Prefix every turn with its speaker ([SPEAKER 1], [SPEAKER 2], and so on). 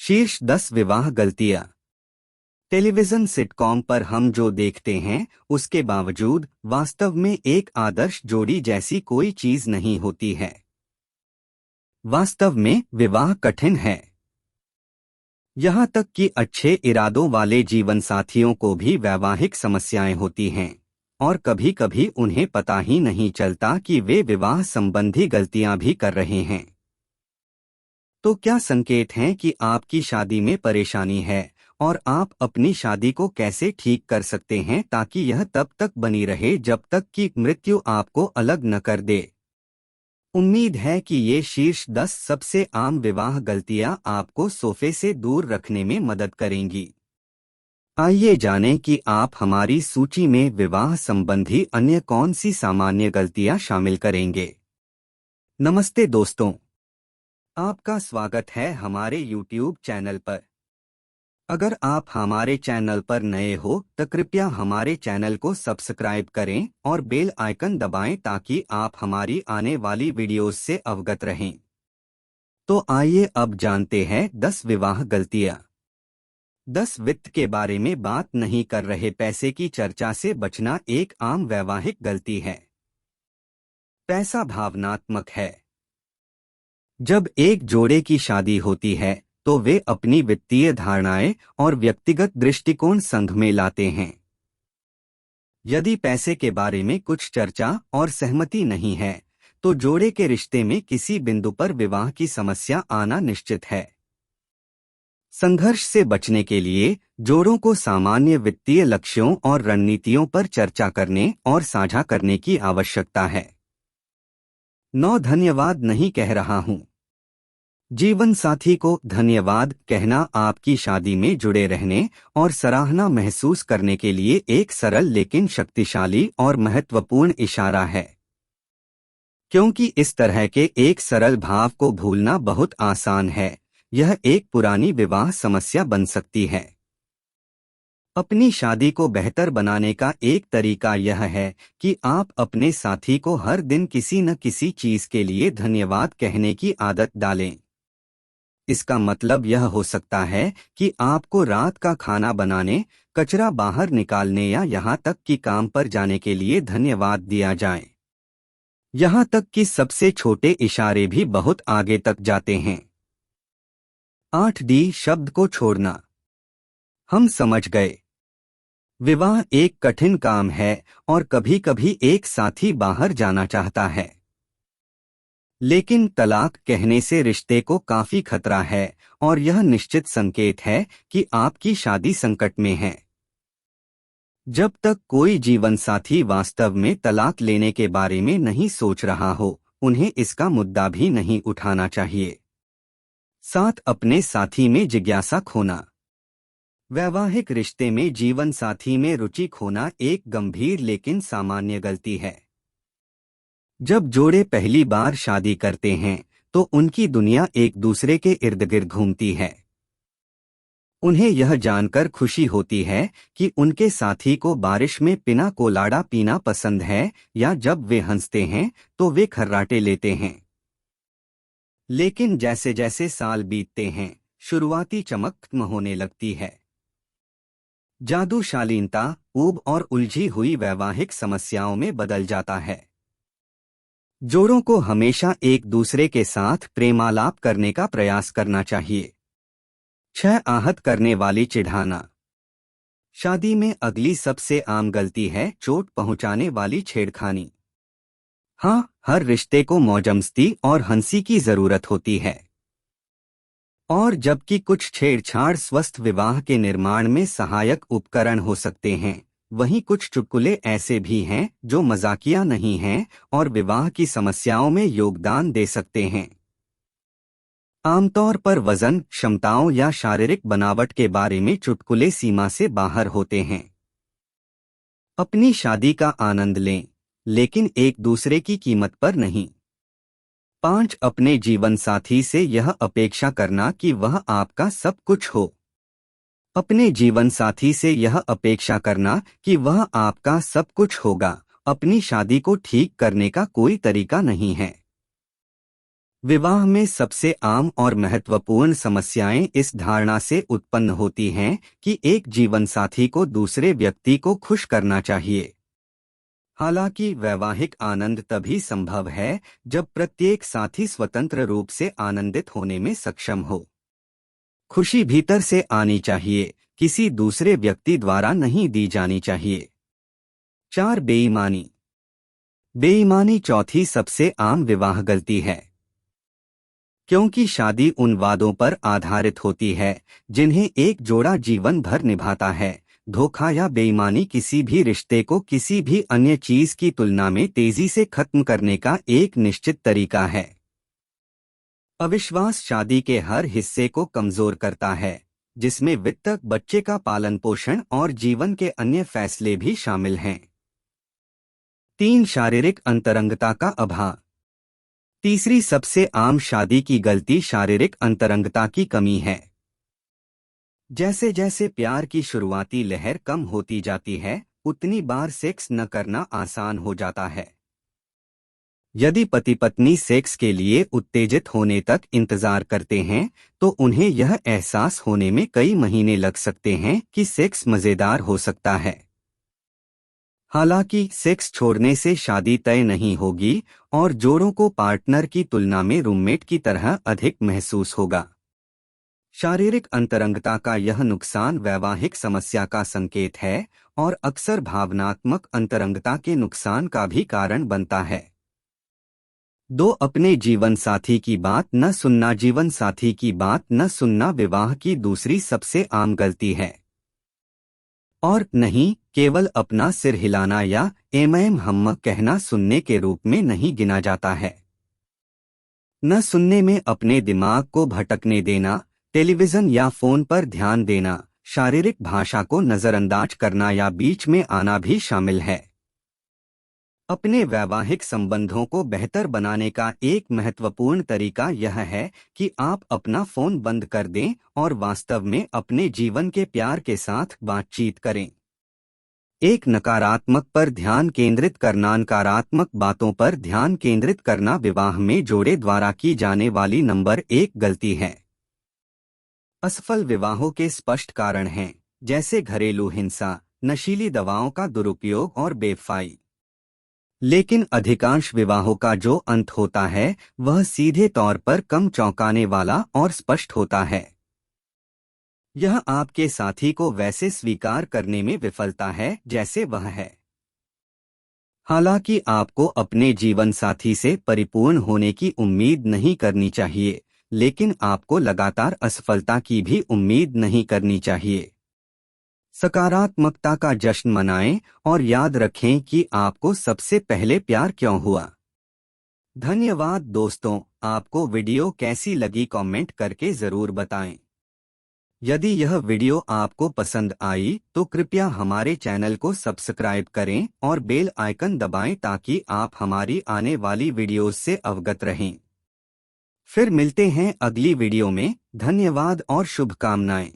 [SPEAKER 1] शीर्ष 10 विवाह गलतियां। टेलीविजन सिटकॉम पर हम जो देखते हैं उसके बावजूद वास्तव में एक आदर्श जोड़ी जैसी कोई चीज नहीं होती है। वास्तव में विवाह कठिन है। यहाँ तक कि अच्छे इरादों वाले जीवन साथियों को भी वैवाहिक समस्याएं होती हैं और कभी-कभी उन्हें पता ही नहीं चलता कि वे विवाह संबंधी गलतियां भी कर रहे हैं। तो क्या संकेत हैं कि आपकी शादी में परेशानी है और आप अपनी शादी को कैसे ठीक कर सकते हैं ताकि यह तब तक बनी रहे जब तक कि मृत्यु आपको अलग न कर दे। उम्मीद है कि ये शीर्ष 10 सबसे आम विवाह गलतियां आपको सोफे से दूर रखने में मदद करेंगी। आइए जानें कि आप हमारी सूची में विवाह संबंधी अन्य कौन सी सामान्य गलतियां शामिल करेंगे। नमस्ते दोस्तों, आपका स्वागत है हमारे YouTube चैनल पर। अगर आप हमारे चैनल पर नए हो तो कृपया हमारे चैनल को सब्सक्राइब करें और बेल आइकन दबाएं ताकि आप हमारी आने वाली वीडियोस से अवगत रहें। तो आइए अब जानते हैं 10 विवाह गलतियां। 10 वित्त के बारे में बात नहीं कर रहे। पैसे की चर्चा से बचना एक आम वैवाहिक गलती है। पैसा भावनात्मक है। जब एक जोड़े की शादी होती है तो वे अपनी वित्तीय धारणाएं और व्यक्तिगत दृष्टिकोण संग में लाते हैं। यदि पैसे के बारे में कुछ चर्चा और सहमति नहीं है तो जोड़े के रिश्ते में किसी बिंदु पर विवाह की समस्या आना निश्चित है। संघर्ष से बचने के लिए जोड़ों को सामान्य वित्तीय लक्ष्यों और रणनीतियों पर चर्चा करने और साझा करने की आवश्यकता है। 9 धन्यवाद नहीं कह रहा हूं। जीवन साथी को धन्यवाद कहना आपकी शादी में जुड़े रहने और सराहना महसूस करने के लिए एक सरल लेकिन शक्तिशाली और महत्वपूर्ण इशारा है, क्योंकि इस तरह के एक सरल भाव को भूलना बहुत आसान है। यह एक पुरानी विवाह समस्या बन सकती है। अपनी शादी को बेहतर बनाने का एक तरीका यह है कि आप अपने साथी को हर दिन किसी न किसी चीज के लिए धन्यवाद कहने की आदत डालें। इसका मतलब यह हो सकता है कि आपको रात का खाना बनाने, कचरा बाहर निकालने या यहाँ तक कि काम पर जाने के लिए धन्यवाद दिया जाए। यहाँ तक कि सबसे छोटे इशारे भी बहुत आगे तक जाते हैं। 8D शब्द को छोड़ना। हम समझ गए। विवाह एक कठिन काम है और कभी-कभी एक साथी बाहर जाना चाहता है, लेकिन तलाक कहने से रिश्ते को काफी खतरा है और यह निश्चित संकेत है कि आपकी शादी संकट में है। जब तक कोई जीवन साथी वास्तव में तलाक लेने के बारे में नहीं सोच रहा हो, उन्हें इसका मुद्दा भी नहीं उठाना चाहिए। 7 अपने साथी में जिज्ञासा खोना। वैवाहिक रिश्ते में जीवन साथी में रुचि खोना एक गंभीर लेकिन सामान्य गलती है। जब जोड़े पहली बार शादी करते हैं तो उनकी दुनिया एक दूसरे के इर्द गिर्द घूमती है। उन्हें यह जानकर खुशी होती है कि उनके साथी को बारिश में पिना कोलाडा पीना पसंद है या जब वे हंसते हैं तो वे खर्राटे लेते हैं। लेकिन जैसे जैसे साल बीतते हैं, शुरुआती चमक खत्म होने लगती है। जादू शालीनता, ऊब और उलझी हुई वैवाहिक समस्याओं में बदल जाता है। जोड़ों को हमेशा एक दूसरे के साथ प्रेमालाप करने का प्रयास करना चाहिए। 6 आहत करने वाली चिढ़ाना। शादी में अगली सबसे आम गलती है चोट पहुंचाने वाली छेड़खानी। हाँ, हर रिश्ते को मौजमस्ती और हंसी की जरूरत होती है, और जबकि कुछ छेड़छाड़ स्वस्थ विवाह के निर्माण में सहायक उपकरण हो सकते हैं, वहीं कुछ चुटकुले ऐसे भी हैं जो मजाकिया नहीं हैं और विवाह की समस्याओं में योगदान दे सकते हैं। आमतौर पर वजन, क्षमताओं या शारीरिक बनावट के बारे में चुटकुले सीमा से बाहर होते हैं। अपनी शादी का आनंद लें, लेकिन एक दूसरे की कीमत पर नहीं। 5 अपने जीवन साथी से यह अपेक्षा करना कि वह आपका सब कुछ हो। अपने जीवन साथी से यह अपेक्षा करना कि वह आपका सब कुछ होगा, अपनी शादी को ठीक करने का कोई तरीका नहीं है। विवाह में सबसे आम और महत्वपूर्ण समस्याएं इस धारणा से उत्पन्न होती हैं कि एक जीवनसाथी को दूसरे व्यक्ति को खुश करना चाहिए। हालांकि वैवाहिक आनंद तभी संभव है जब प्रत्येक साथी स्वतंत्र रूप से आनंदित होने में सक्षम हो। खुशी भीतर से आनी चाहिए, किसी दूसरे व्यक्ति द्वारा नहीं दी जानी चाहिए। 4. बेईमानी। बेईमानी चौथी सबसे आम विवाह गलती है। क्योंकि शादी उन वादों पर आधारित होती है जिन्हें एक जोड़ा जीवन भर निभाता है, धोखा या बेईमानी किसी भी रिश्ते को किसी भी अन्य चीज की तुलना में तेजी से खत्म करने का एक निश्चित तरीका है। अविश्वास शादी के हर हिस्से को कमजोर करता है, जिसमें वित्त, बच्चे का पालन पोषण और जीवन के अन्य फैसले भी शामिल हैं। 3. शारीरिक अंतरंगता का अभाव। तीसरी सबसे आम शादी की गलती शारीरिक अंतरंगता की कमी है। जैसे जैसे प्यार की शुरुआती लहर कम होती जाती है, उतनी बार सेक्स न करना आसान हो जाता है। यदि पति पत्नी सेक्स के लिए उत्तेजित होने तक इंतजार करते हैं, तो उन्हें यह एहसास होने में कई महीने लग सकते हैं कि सेक्स मजेदार हो सकता है। हालांकि सेक्स छोड़ने से शादी तय नहीं होगी और जोड़ों को पार्टनर की तुलना में रूममेट की तरह अधिक महसूस होगा। शारीरिक अंतरंगता का यह नुकसान वैवाहिक समस्या का संकेत है और अक्सर भावनात्मक अंतरंगता के नुकसान का भी कारण बनता है। 2. अपने जीवन साथी की बात न सुनना। जीवन साथी की बात न सुनना विवाह की दूसरी सबसे आम गलती है और नहीं केवल अपना सिर हिलाना या हम कहना सुनने के रूप में नहीं गिना जाता है। न सुनने में अपने दिमाग को भटकने देना, टेलीविजन या फोन पर ध्यान देना, शारीरिक भाषा को नजरअंदाज करना या बीच में आना भी शामिल है। अपने वैवाहिक संबंधों को बेहतर बनाने का एक महत्वपूर्ण तरीका यह है कि आप अपना फोन बंद कर दें और वास्तव में अपने जीवन के प्यार के साथ बातचीत करें। एक नकारात्मक पर ध्यान केंद्रित करना। नकारात्मक बातों पर ध्यान केंद्रित करना विवाह में जोड़े द्वारा की जाने वाली नंबर 1 गलती है। असफल विवाहों के स्पष्ट कारण हैं, जैसे घरेलू हिंसा, नशीली दवाओं का दुरुपयोग और बेवफाई। लेकिन अधिकांश विवाहों का जो अंत होता है वह सीधे तौर पर कम चौंकाने वाला और स्पष्ट होता है। यह आपके साथी को वैसे स्वीकार करने में विफलता है जैसे वह है। हालांकि आपको अपने जीवन साथी से परिपूर्ण होने की उम्मीद नहीं करनी चाहिए, लेकिन आपको लगातार असफलता की भी उम्मीद नहीं करनी चाहिए। सकारात्मकता का जश्न मनाएं और याद रखें कि आपको सबसे पहले प्यार क्यों हुआ। धन्यवाद दोस्तों, आपको वीडियो कैसी लगी कमेंट करके जरूर बताएं। यदि यह वीडियो आपको पसंद आई तो कृपया हमारे चैनल को सब्सक्राइब करें और बेल आइकन दबाएं ताकि आप हमारी आने वाली वीडियोस से अवगत रहें। फिर मिलते हैं अगली वीडियो में। धन्यवाद और शुभकामनाएं।